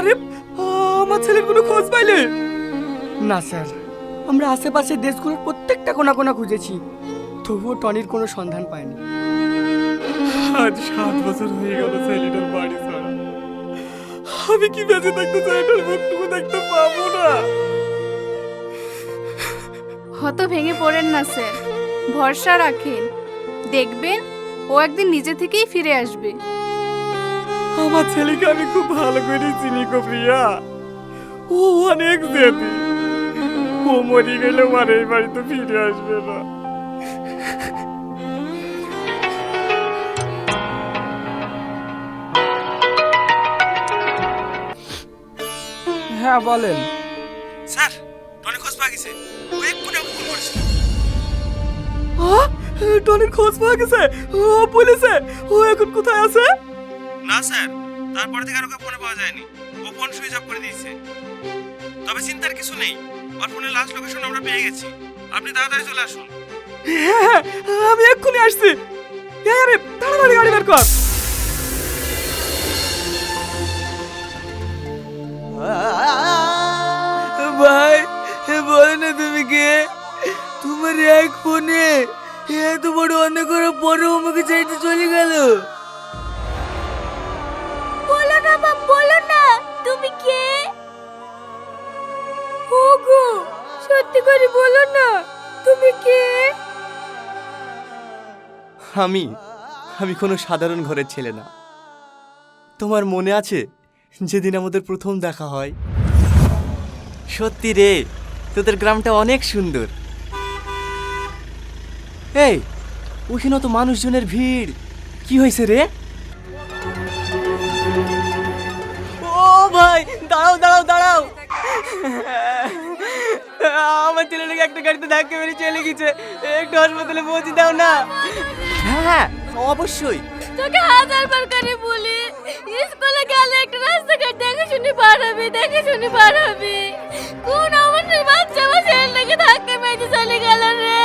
আরিফ, আমার ছেলের কোনো খোঁজ পাইলে? না স্যার, আমরা আশেপাশের দেশগুলোর প্রত্যেকটা কোণা কোণা খুঁজেছি, তবুও টনির কোনো সন্ধান পাইনি। আজ 7 বছর হয়ে গেল ছেলেটার বাড়ি ছাড়া। আমি কি বেঁচে থাকতে ছেলেটার মুখটুকু দেখতে পাবো না? হত ভেঙে পড়েন না স্যার, ভরসা রাখেন, দেখবেন ও একদিন নিজে থেকেই ফিরে আসবে। আমার ছেলেকে আমি খুব ভালো করে চিনি গো প্রিয়া, ও অনেক জেদি। ও মরে গেলেও আর এই বাড়িতে ফিরে আসবে না। হ্যাঁ বলেন স্যার, টনি খোঁজ পাওয়া গেছে, ও এক্ষুনি আমাকে ফোন করেছে। টনির খোঁজ পাওয়া গেছে? ও বলেছে ও এখন কোথায় আছে? না স্যার, তারপর থেকে আর ওকে ফোনে পাওয়া যায়নি, ও ফোন সুইচ অফ করে দিয়েছে। তবে চিন্তার কিছু নেই, ওর ফোনের লাস্ট লোকেশন আমরা পেয়ে গেছি। আপনি তাড়াতাড়ি চলে আসুন। হ্যাঁ, আমি এক্ষুনি আসছি। আরে তাড়াতাড়ি গাড়ি বের কর। ভাই, বলো না তুমি কে? তোমার এক ফোনে এত বড় অনেক করে পরেও আমাকে চাইতে চলে গেল। বলো না বাপ, বলো না তুমি কে? ওগো, সত্যি করে বলো না তুমি কে? আমি আমি কোনো সাধারণ ঘরের ছেলে না। তোমার মনে আছে যেদিন আমাদের প্রথম দেখা হয়? সত্যি রে, তোদের গ্রামটা অনেক সুন্দর। এই, ওখানে তো মানুষজনের ভিড়, কি হয়েছে রে? ও ভাই, দাঁড়াও দাঁড়াও দাঁড়াও, আমার ছেলেটাকে একটা গাড়িতে ধাক্কা মেরে চলে গেছে, একটু হাসপাতালে পৌঁছে দাও না। হ্যাঁ অবশ্যই। তোকে হাজারবার করে বলি, স্কুলে গেলে একটা রাস্তাঘাট দেখে শুনে পার হবে, দেখে শুনে পার হবে। কোন আমার সেই বাচ্চা আমার ছেলেটাকে ধাক্কা মেরে চলে গেল রে।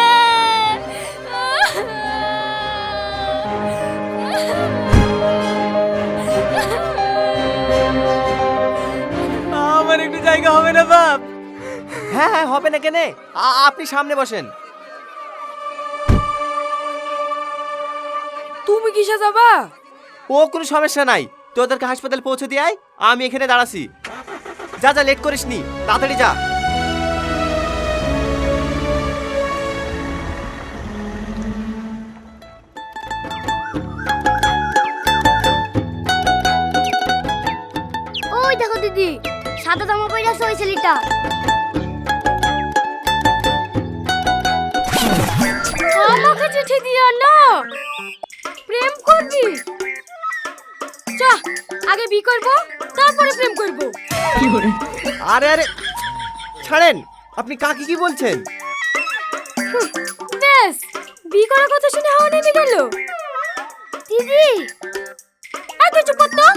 আমার একটু জায়গা হবে না বাপ? হ্যাঁ হ্যাঁ, হবে না কেনে, আপনি সামনে বসেন। তুমি কিসে যাবা? ও কোনো সমস্যা নাই, তোদেরকে হাসপাতাল পৌঁছে দিয়ে আয়, আমি এখানে দাঁড়াছি। যা যা, লেট করিস নি, তাড়াতাড়ি যা। ওই দেখো দিদি, সাদা জামা পরে আছে ওই ছেলেটা। আমাকে চিঠি দিও না, প্রেম করবি? চা, আগে বি করব, তারপরে প্রেম করব। আরে আরে ছাড়েন, আপনি কাকে কি বলছেন? বেশ, বি করার কথা শুনে হাওয়া নেমে গেল। দিদি, এই তুই চুপ কর তো।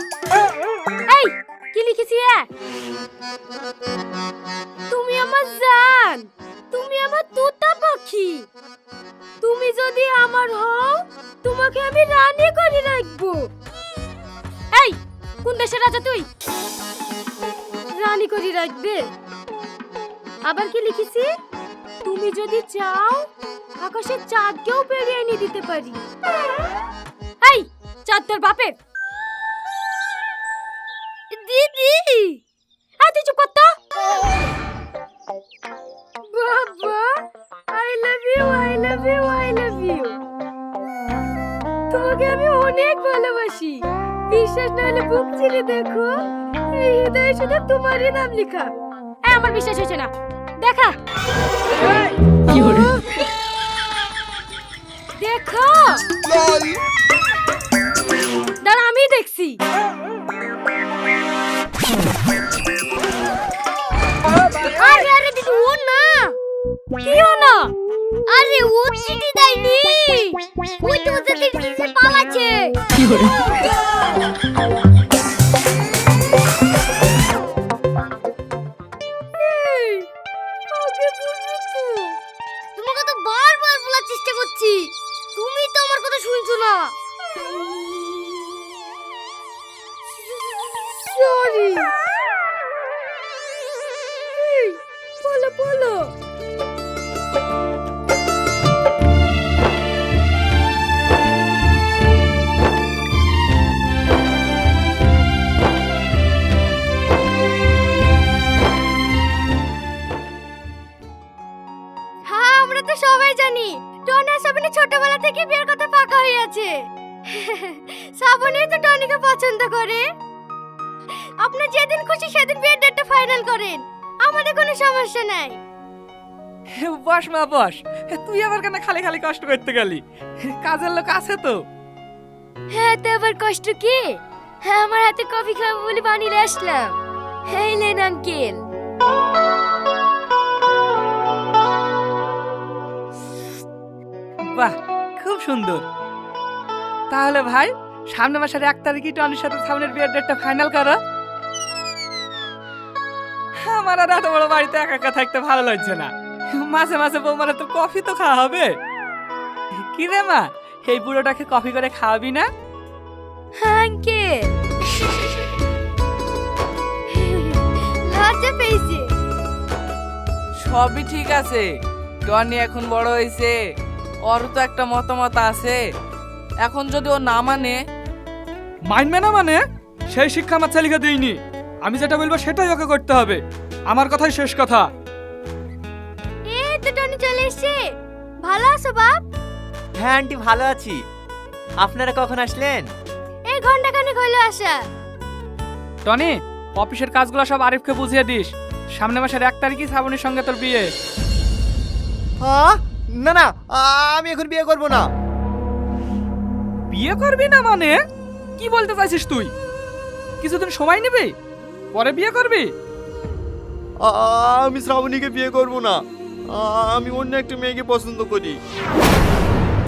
এই, কি লিখেছি? তুমি আমার জান, তুমি আমার তোতা পাখি। তুমি যদি আমার হও, তোমাকে আমি রানী করে রাখবো। এই, কোন দেশের রাজা তুই? রানী করে রাখবে? আবার কি লিখেছি? তুমি যদি চাও, আকাশের চাঁদকেও পেরিয়ে এনে দিতে পারি। এই, চাঁদ তোর বাপের? দিদি, এই তুই চুপ কর তো। বাবা, I love you, I love you, I love you. তোমাকে আমি অনেক ভালোবাসি। বিশ্বাস না হলে বুক চিরে দেখো, এই হৃদয়ে শুধু তোমারই নাম লেখা। আমার বিশ্বাস হচ্ছে না, দেখা। কি হলো? দেখো, দাঁড়া আমি দেখছি। আরে আরে দিদি, ও না, কেউ না। আরে ও চিঠি দেয়নি, ওই তো ওদের দিদি পালাচ্ছে। কি হলো? তোমাকে তো বারবার বলার চেষ্টা করছি, তুমি তো আমার কথা শুনছো না। সরি। শ্রাবণী তো টনিকে পছন্দ করে। আপনার যেদিন খুশি সেদিন বিয়ের ডেটটা ফাইনাল করেন, আমাদের কোনো সমস্যা নাই। বস মা বস, তুই আবার কেন খালি খালি কষ্ট করতে গেলি? কাজের লোক আছে তো। হ্যাঁ, তো আবার কষ্ট কি? হ্যাঁ, আমার হাতে কফি খাবো বলে বানিয়ে আসলাম। এই নেন আঙ্কেল। বাহ, খুব সুন্দর। তাহলে ভাই, সামনের মাসের 1 তারিখে টনির সাথে সামনের বিয়ের ডেটটা ফাইনাল করো। আমার আর এত বড় বাড়িতে একা একা থাকতে ভালো লাগছে না। মাঝে মাঝে বৌমারা তো কফি তো খাওয়া হবে। কি রে মা, এই বুড়োটাকে কফি করে খাওয়াবি না? আঙ্কেল লজ্জা পেয়েছে। সবই ঠিক আছে, টনি এখন বড় হয়েছে, ওর তো একটা মতামত আছে। এখন যদি ও না মানবে না মানে, সেই শিক্ষা আমার ছেলেকে দিইনি। আমি যেটা বলবো সেটাই ওকে করতে হবে। আমার কথাই শেষ কথা। এই তো টনি চলে এসেছে। ভালো আছো বাপ? হ্যাঁ আন্টি, ভালো আছি। আপনারা কখন আসলেন? এই ঘন্টাখানেক হইলো আসা। টনি, অফিসের কাজগুলো সব আরিফকে বুঝিয়ে দিস। সামনের মাসের 1 তারিখে শ্রাবণীর সঙ্গে তোর বিয়ে। না না, আমি এখন বিয়ে করব না। বিয়ে করবি না মানে? কি বলতে চাইছিস তুই? কিছুদিন সময় নিবি, পরে বিয়ে করবি? আমি শ্রাবণীকে বিয়ে করব না। আমি অন্য একটা মেয়েকে পছন্দ করি।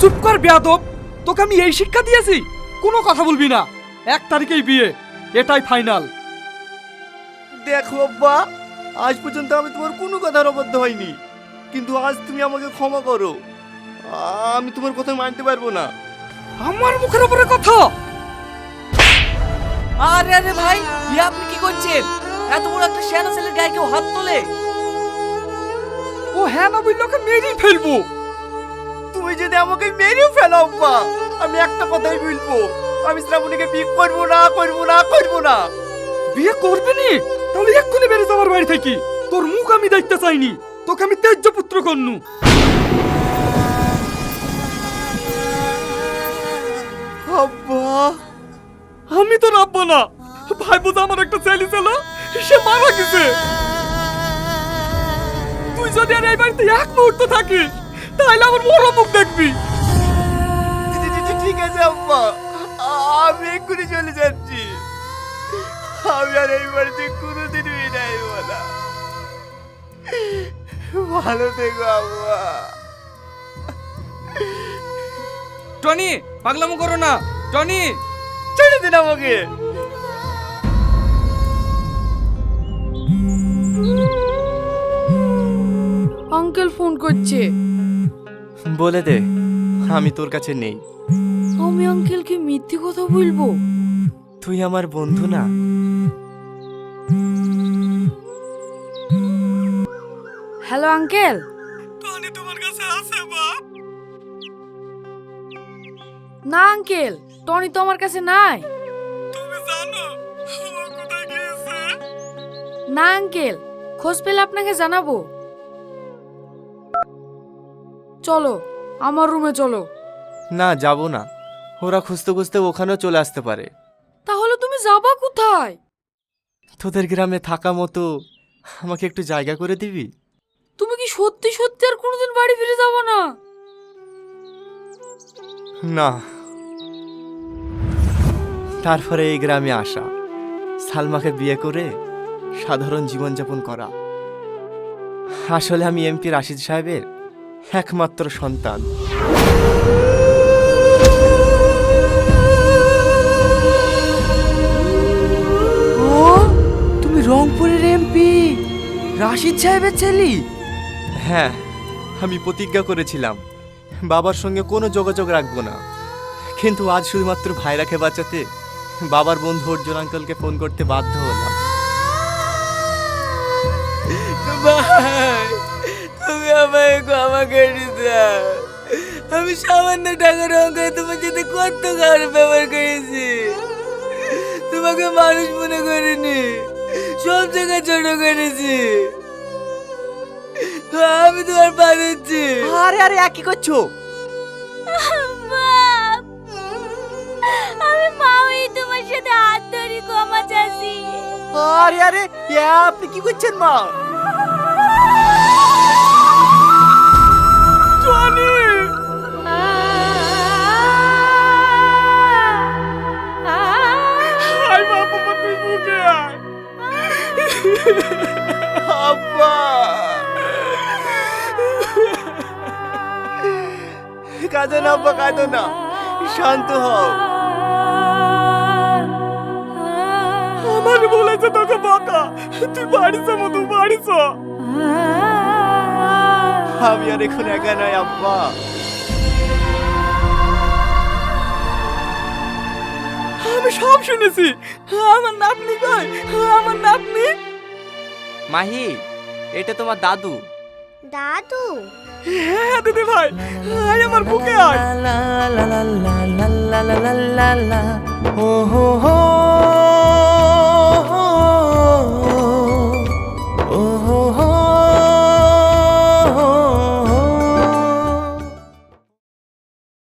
চুপ কর বেয়াদব, তোকে আমি এই শিক্ষা দিয়েছি? কোনো কথা বলবি না। 1 তারিখেই বিয়ে, এটাই ফাইনাল। দেখো আব্বা, আজ পর্যন্ত আমি তোমার কোনো কথার অবদ্ধ হইনি, কিন্তু আজ তুমি আমাকে ক্ষমা করো। আমি তোমার কথা মানতে পারবো না। আমার মুখের উপরে কথা? আরে আরে ভাই, আপনি কি করছেন? এত বড় একটা শেয়ানা ছেলের গায়ে কেউ হাত তোলে? ও হ্যাঁ না বললে ওকে মেরেই ফেলবো। তুমি যদি আমাকে মেরেও ফেলো আব্বা, আমি একটা কথাই বলবো, আমি শ্রাবণীকে বিয়ে করবো না, করবো না, করবো না। বিয়ে করবি নি? তাহলে এক্ষুনি বেরিয়ে যাবার বাড়ি থেকে। তোর মুখ আমি দেখতে চাইনি, তোকে আমি তেজ্য পুত্র কন্যু। আব্বা, আমি তো রাখবো না। ভাই বোঝা আমার একটা ছেলে ছিল, সে মারা গেছে। তুই যদি আর এই বাড়িতে 1 মুহূর্ত থাকিস, তাহলে আমার বড় মুখ দেখবি। ঠিক আছে আব্বা, আমি এক্ষুনি চলে যাচ্ছি। আমি আর এই বাড়িতে কোনোদিন বিয়ে আইব না। ভালো থেকো আব্বা। টনি, পাগলামো করো না। টনি, ছেড়ে দিন আমাকে। আঙ্কেল ফোন করছে। বলে দে আমি তোর কাছে নেই। আমি আঙ্কেলকে মিথ্যে কথা বলবো? তুই আমার বন্ধু না? Hello uncle. টনি তোমার কাছে আছে বাপ? না আঙ্কেল, টনি তো আমার কাছে নাই। তুমি জানো ও কোথায় গিয়েছে? না আঙ্কেল, খোঁজ পেলে আপনাকে জানাবো। চলো আমার রুমে চলো। না, যাব না। ওরা খুঁজতে খুঁজতে ওখানেও চলে আসতে পারে। তাহলে তুমি যাবা কোথায়? তোদের গ্রামে থাকা মতো আমাকে একটু জায়গা করে দিবি? তুমি কি সত্যি সত্যি আর কোনোদিন বাড়ি ফিরে যাবো না? না। তারপরে এই গ্রামে আসা, সালমাকে বিয়ে করে সাধারণ জীবনযাপন করা। আসলে আমি এমপি রাশিদ সাহেবের একমাত্র সন্তান। ও, তুমি রংপুরের এমপি রাশিদ সাহেবের ছেলে? হ্যাঁ, আমি প্রতিজ্ঞা করেছিলাম বাবার সঙ্গে কোনো যোগাযোগ রাখবো না, কিন্তু আজ শুধুমাত্র ভাইরাকে বাঁচাতে বাবার বন্ধু অর্জুন আঙ্কেলকে ফোন করতে বাধ্য হলাম। ভাই, তুমি আমায় ক্ষমা করে দাও। আমি সামান্য টাকার অঙ্কে তোমার সাথে কত খারাপ ব্যবহার করেছি। তোমাকে মানুষ মনে করিনি, সব জায়গায় ছোট করেছি। আমি তোমার পা দিচ্ছি। আরে আরে, কি করছো? বাপ ক্ষমা চাচ্ছি। আরে আরে আপনি কি করছেন মা? টনি আয় বাবা তুই বুকে আয়। আব্বা কাঁদো না আব্বা, কাঁদো না, শান্ত হও। আমার বলেছে তোকে বাঁকা, তুই বাড়ি যা মধু, বাড়ি যা। আমি আর এখন একা নাই আব্বা। আমি সব শুনেছি। আমার নাতনি কই? আমার নাতনি। মাহি, এটা তোমার দাদু। দাদু হ্যাঁ দিদি ভাই, আয় আমার বুকে আয়। la la la la la la la la la la la. Oh ho ho